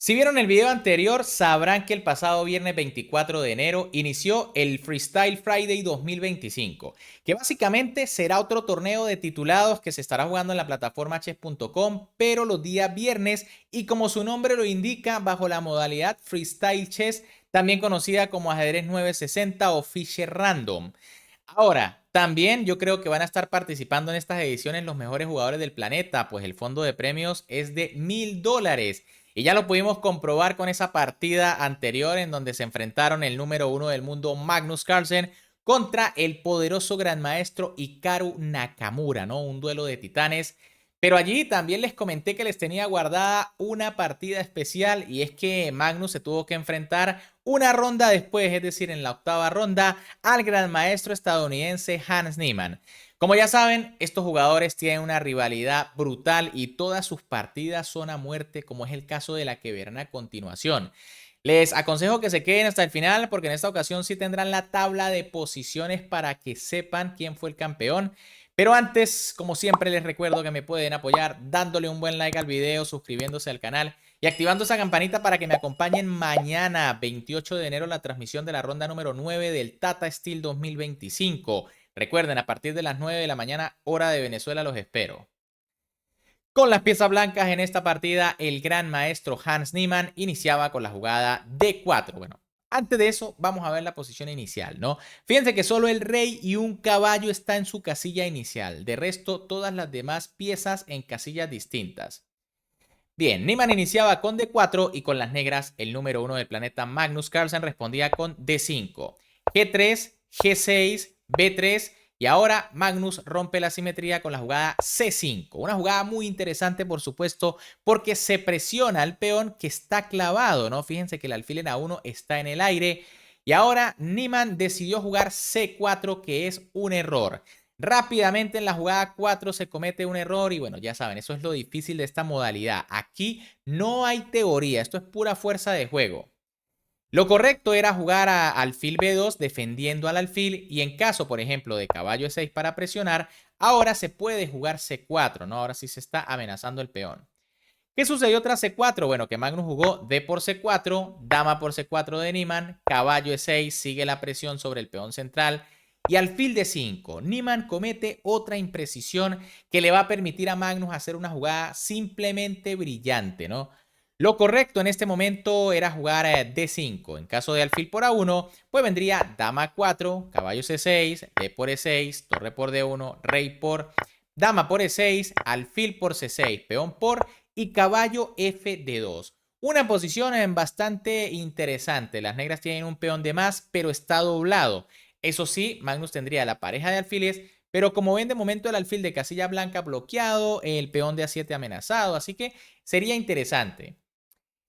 Si vieron el video anterior, sabrán que el pasado viernes 24 de enero inició el Freestyle Friday 2025, que básicamente será otro torneo de titulados que se estará jugando en la plataforma chess.com, pero los días viernes y como su nombre lo indica, bajo la modalidad Freestyle Chess, también conocida como ajedrez 960 o Fischer Random. Ahora, también yo creo que van a estar participando en estas ediciones los mejores jugadores del planeta, pues el fondo de premios es de $1000. Y ya lo pudimos comprobar con esa partida anterior en donde se enfrentaron el número uno del mundo Magnus Carlsen contra el poderoso gran maestro Hikaru Nakamura, ¿no? Un duelo de titanes. Pero allí también les comenté que les tenía guardada una partida especial y es que Magnus se tuvo que enfrentar una ronda después, es decir, en la octava ronda, al gran maestro estadounidense Hans Niemann. Como ya saben, estos jugadores tienen una rivalidad brutal y todas sus partidas son a muerte, como es el caso de la que verán a continuación. Les aconsejo que se queden hasta el final porque en esta ocasión sí tendrán la tabla de posiciones para que sepan quién fue el campeón. Pero antes, como siempre, les recuerdo que me pueden apoyar dándole un buen like al video, suscribiéndose al canal y activando esa campanita para que me acompañen mañana, 28 de enero, en la transmisión de la ronda número 9 del Tata Steel 2025. Recuerden, a partir de las 9 de la mañana, hora de Venezuela, los espero. Con las piezas blancas en esta partida, el gran maestro Hans Niemann iniciaba con la jugada D4. Bueno, antes de eso, vamos a ver la posición inicial, ¿no? Fíjense que solo el rey y un caballo está en su casilla inicial. De resto, todas las demás piezas en casillas distintas. Bien, Niemann iniciaba con D4 y con las negras, el número uno del planeta Magnus Carlsen respondía con D5, G3, G6, B3 y ahora Magnus rompe la simetría con la jugada C5. Una jugada muy interesante, por supuesto, porque se presiona al peón que está clavado, ¿no? Fíjense que el alfil en A1 está en el aire y ahora Niemann decidió jugar C4, que es un error. Rápidamente en la jugada 4 se comete un error y bueno, ya saben, eso es lo difícil de esta modalidad. Aquí no hay teoría, esto es pura fuerza de juego. Lo correcto era jugar a alfil B2 defendiendo al alfil y en caso, por ejemplo, de caballo E6 para presionar, ahora se puede jugar C4, ¿no? Ahora sí se está amenazando el peón. ¿Qué sucedió tras C4? Bueno, que Magnus jugó D por C4, dama por C4 de Niemann, caballo E6, sigue la presión sobre el peón central y alfil D5. Niemann comete otra imprecisión que le va a permitir a Magnus hacer una jugada simplemente brillante, ¿no? Lo correcto en este momento era jugar D5. En caso de alfil por A1, pues vendría dama 4, caballo C6, D por E6, torre por D1, rey por dama por E6, alfil por C6, peón por y caballo F de 2. Una posición bastante interesante. Las negras tienen un peón de más, pero está doblado. Eso sí, Magnus tendría la pareja de alfiles, pero como ven de momento el alfil de casilla blanca bloqueado, el peón de A7 amenazado, así que sería interesante.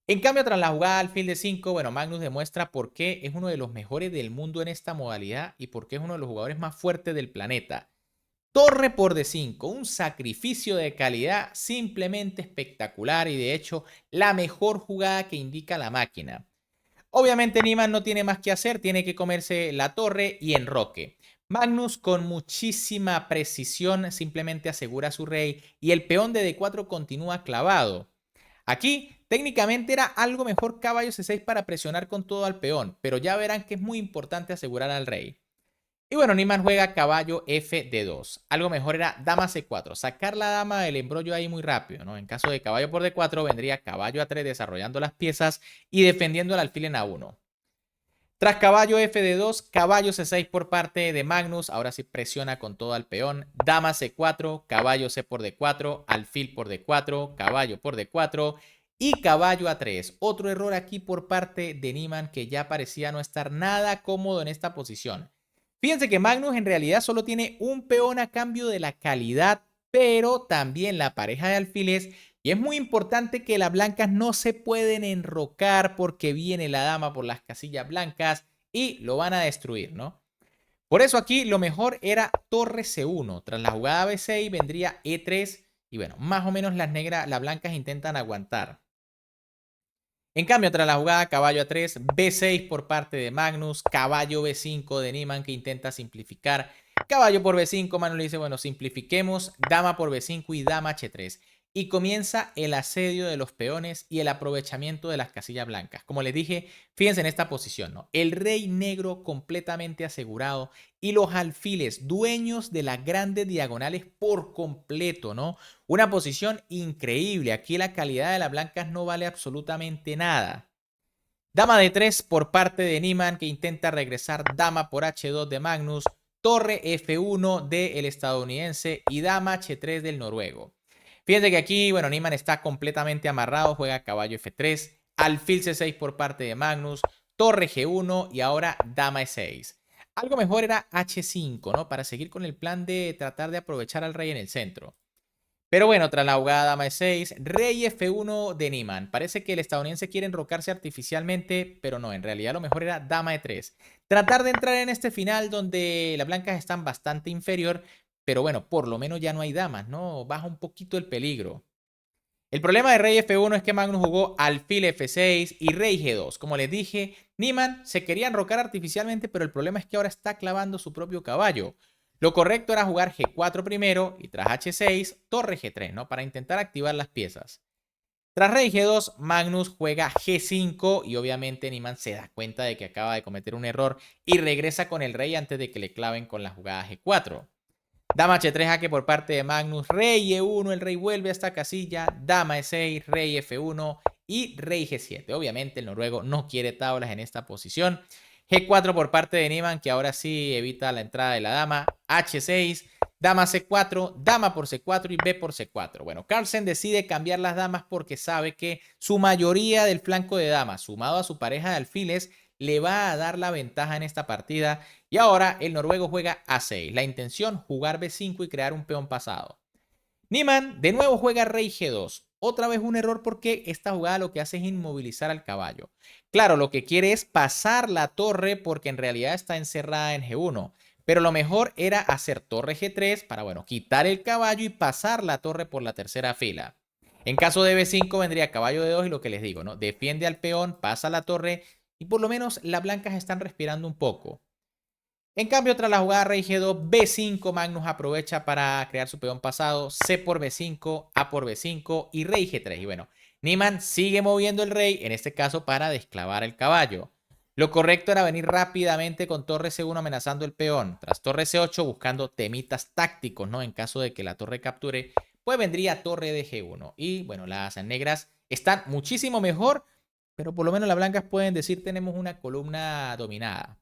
En cambio, tras la jugada alfil de 5, bueno, Magnus demuestra por qué es uno de los mejores del mundo en esta modalidad y por qué es uno de los jugadores más fuertes del planeta. Torre por D5, un sacrificio de calidad simplemente espectacular y de hecho la mejor jugada que indica la máquina. Obviamente Niemann no tiene más que hacer, tiene que comerse la torre y enroque. Magnus con muchísima precisión simplemente asegura a su rey y el peón de D4 continúa clavado. Aquí técnicamente era algo mejor caballo C6 para presionar con todo al peón, pero ya verán que es muy importante asegurar al rey. Y bueno, Niemann juega caballo F de 2. Algo mejor era dama C4. Sacar la dama del embrollo ahí muy rápido, ¿no? En caso de caballo por D4 vendría caballo A3 desarrollando las piezas y defendiendo el alfil en A1. Tras caballo F de 2, caballo C6 por parte de Magnus. Ahora sí presiona con todo al peón. Dama C4, caballo C por D4, alfil por D4, caballo por D4 y caballo A3. Otro error aquí por parte de Niemann que ya parecía no estar nada cómodo en esta posición. Fíjense que Magnus en realidad solo tiene un peón a cambio de la calidad, pero también la pareja de alfiles. Y es muy importante que las blancas no se pueden enrocar porque viene la dama por las casillas blancas y lo van a destruir, ¿no? Por eso aquí lo mejor era torre C1. Tras la jugada B6 vendría E3 y bueno, más o menos las blancas intentan aguantar. En cambio, tras la jugada caballo A3, B6 por parte de Magnus, caballo B5 de Niemann que intenta simplificar, caballo por B5, Magnus le dice, bueno, simplifiquemos, dama por B5 y dama H3. y comienza el asedio de los peones y el aprovechamiento de las casillas blancas. Como les dije, fíjense en esta posición, ¿no? El rey negro completamente asegurado y los alfiles dueños de las grandes diagonales por completo, ¿no? Una posición increíble. Aquí la calidad de las blancas no vale absolutamente nada. Dama de 3 por parte de Niemann, que intenta regresar dama por H2 de Magnus, torre F1 del estadounidense y dama H3 del noruego. Fíjense que aquí, bueno, Niemann está completamente amarrado, juega caballo F3, alfil C6 por parte de Magnus, torre G1 y ahora dama E6. Algo mejor era H5, ¿no? Para seguir con el plan de tratar de aprovechar al rey en el centro. Pero bueno, tras la jugada dama e6, rey f1 de Niemann. Parece que el estadounidense quiere enrocarse artificialmente, pero no, en realidad lo mejor era dama e3. Tratar de entrar en este final donde las blancas están bastante inferior, pero bueno, por lo menos ya no hay damas, ¿no? Baja un poquito el peligro. El problema de rey f1 es que Magnus jugó alfil f6 y rey g2. Como les dije, Niemann se quería enrocar artificialmente, pero el problema es que ahora está clavando su propio caballo. Lo correcto era jugar g4 primero y tras h6, torre g3, ¿no? Para intentar activar las piezas. Tras rey g2, Magnus juega g5 y obviamente Niemann se da cuenta de que acaba de cometer un error y regresa con el rey antes de que le claven con la jugada g4. Dama H3 jaque por parte de Magnus, rey E1, el rey vuelve a esta casilla, dama E6, rey F1 y rey G7. Obviamente el noruego no quiere tablas en esta posición. G4 por parte de Niemann, que ahora sí evita la entrada de la dama. H6, dama C4, dama por C4 y B por C4. Bueno, Carlsen decide cambiar las damas porque sabe que su mayoría del flanco de damas, sumado a su pareja de alfiles, le va a dar la ventaja en esta partida. Y ahora el noruego juega A6. La intención, jugar B5 y crear un peón pasado. Niemann de nuevo juega rey G2. Otra vez un error porque esta jugada lo que hace es inmovilizar al caballo. Claro, lo que quiere es pasar la torre porque en realidad está encerrada en G1. Pero lo mejor era hacer torre G3 para, bueno, quitar el caballo y pasar la torre por la tercera fila. En caso de B5 vendría caballo de 2 y lo que les digo, ¿no? Defiende al peón, pasa la torre y por lo menos las blancas están respirando un poco. En cambio, tras la jugada rey G2, B5, Magnus aprovecha para crear su peón pasado, C por B5, A por B5 y rey G3. Y bueno, Niemann sigue moviendo el rey, en este caso para desclavar el caballo. Lo correcto era venir rápidamente con torre C1 amenazando el peón. Tras torre C8 buscando temitas tácticos, ¿no? En caso de que la torre capture, pues vendría torre de G1. Y bueno, las negras están muchísimo mejor, pero por lo menos las blancas pueden decir tenemos una columna dominada.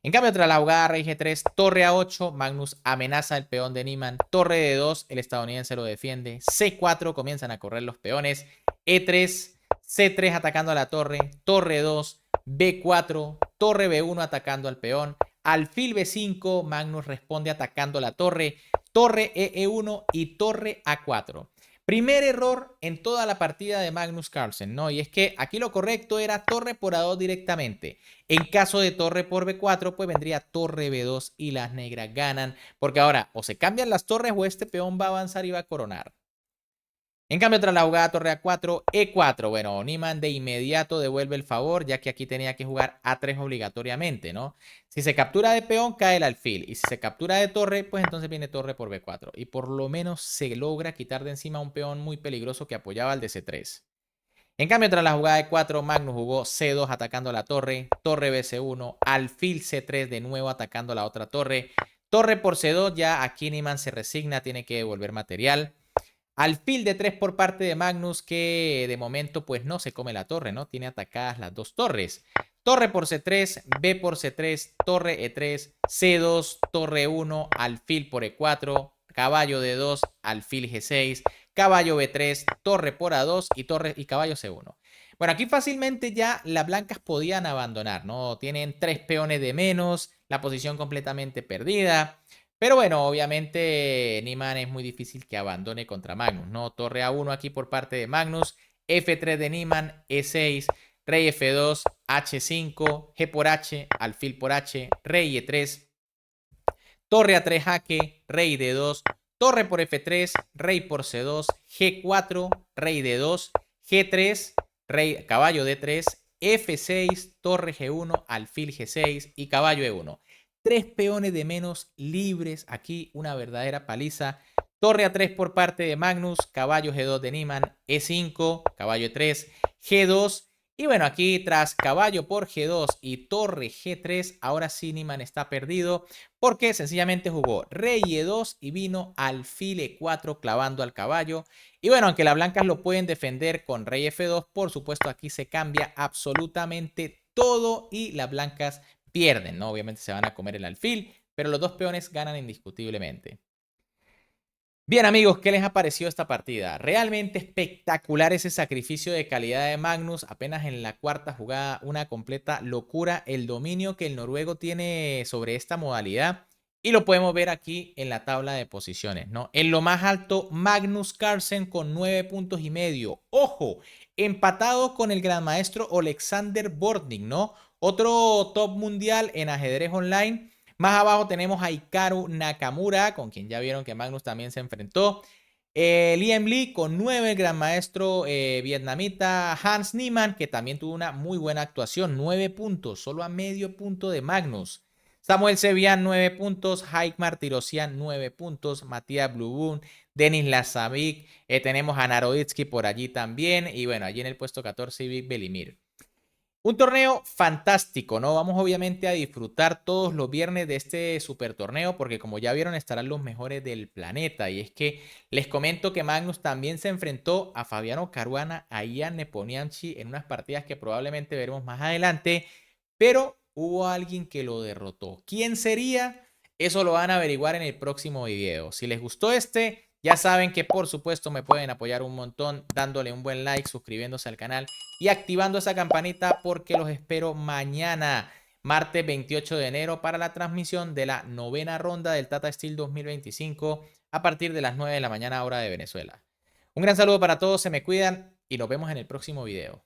En cambio, tras la jugada rey G3, torre A8, Magnus amenaza el peón de Niemann, torre D2, el estadounidense lo defiende, C4, comienzan a correr los peones, E3, C3 atacando a la torre 2, B4, torre B1 atacando al peón, alfil B5, Magnus responde atacando la torre E1 y torre A4. Primer error en toda la partida de Magnus Carlsen, ¿no? Y es que aquí lo correcto era torre por A2 directamente. En caso de torre por B4, pues vendría torre B2 y las negras ganan. Porque ahora o se cambian las torres o este peón va a avanzar y va a coronar. En cambio, tras la jugada torre A4, E4, bueno, Niemann de inmediato devuelve el favor, ya que aquí tenía que jugar A3 obligatoriamente, ¿no? Si se captura de peón, cae el alfil. Y si se captura de torre, pues entonces viene torre por B4. Y por lo menos se logra quitar de encima un peón muy peligroso que apoyaba al de C3. En cambio, tras la jugada de 4, Magnus jugó C2 atacando la torre BC1, alfil C3 de nuevo atacando la otra torre por C2, ya aquí Niemann se resigna, tiene que devolver material. Alfil de 3 por parte de Magnus, que de momento pues no se come la torre, ¿no? Tiene atacadas las dos torres. Torre por C3, B por C3, torre E3, C2, torre 1, alfil por E4, caballo D2, alfil G6, caballo B3, torre por A2 y caballo C1. Bueno, aquí fácilmente ya las blancas podían abandonar, ¿no? Tienen 3 peones de menos, la posición completamente perdida. Pero bueno, obviamente Niemann es muy difícil que abandone contra Magnus, ¿no? Torre A1 aquí por parte de Magnus, F3 de Niemann, E6, rey F2, H5, G por H, alfil por H, rey E3, torre A3 jaque, rey D2, torre por F3, rey por C2, G4, rey D2, G3, rey, caballo D3, F6, torre G1, alfil G6 y caballo E1. 3 peones de menos libres aquí, una verdadera paliza. Torre A3 por parte de Magnus, caballo G2 de Niemann, E5, caballo E3, G2. Y bueno, aquí tras caballo por G2 y torre G3, ahora sí Niemann está perdido porque sencillamente jugó rey E2 y vino alfil E4 clavando al caballo. Y bueno, aunque las blancas lo pueden defender con rey F2, por supuesto aquí se cambia absolutamente todo y las blancas pierden, ¿no? Obviamente se van a comer el alfil, pero los dos peones ganan indiscutiblemente. Bien amigos, ¿qué les ha parecido esta partida? Realmente espectacular ese sacrificio de calidad de Magnus, apenas en la cuarta jugada, una completa locura el dominio que el noruego tiene sobre esta modalidad y lo podemos ver aquí en la tabla de posiciones, ¿no? En lo más alto, Magnus Carlsen con 9,5 puntos. ¡Ojo! Empatado con el gran maestro Alexander Bortnik, ¿no? Otro top mundial en ajedrez online. Más abajo tenemos a Hikaru Nakamura, con quien ya vieron que Magnus también se enfrentó. Liam Lee con 9, el gran maestro vietnamita Hans Niemann, que también tuvo una muy buena actuación, 9 puntos, solo a medio punto de Magnus. Samuel Sevian, 9 puntos. Haik Martirosyan, 9 puntos. Matías Blubun, Denis Lazavic. Tenemos a Naroditsky por allí también. Y bueno, allí en el puesto 14, Vic Belimir. Un torneo fantástico, ¿no? Vamos obviamente a disfrutar todos los viernes de este super torneo porque como ya vieron estarán los mejores del planeta. Y es que les comento que Magnus también se enfrentó a Fabiano Caruana, a Ian Nepomniachtchi en unas partidas que probablemente veremos más adelante. Pero hubo alguien que lo derrotó. ¿Quién sería? Eso lo van a averiguar en el próximo video. Si les gustó este, ya saben que por supuesto me pueden apoyar un montón dándole un buen like, suscribiéndose al canal y activando esa campanita porque los espero mañana, martes 28 de enero, para la transmisión de la 9ª ronda del Tata Steel 2025 a partir de las 9 de la mañana hora de Venezuela. Un gran saludo para todos, se me cuidan y nos vemos en el próximo video.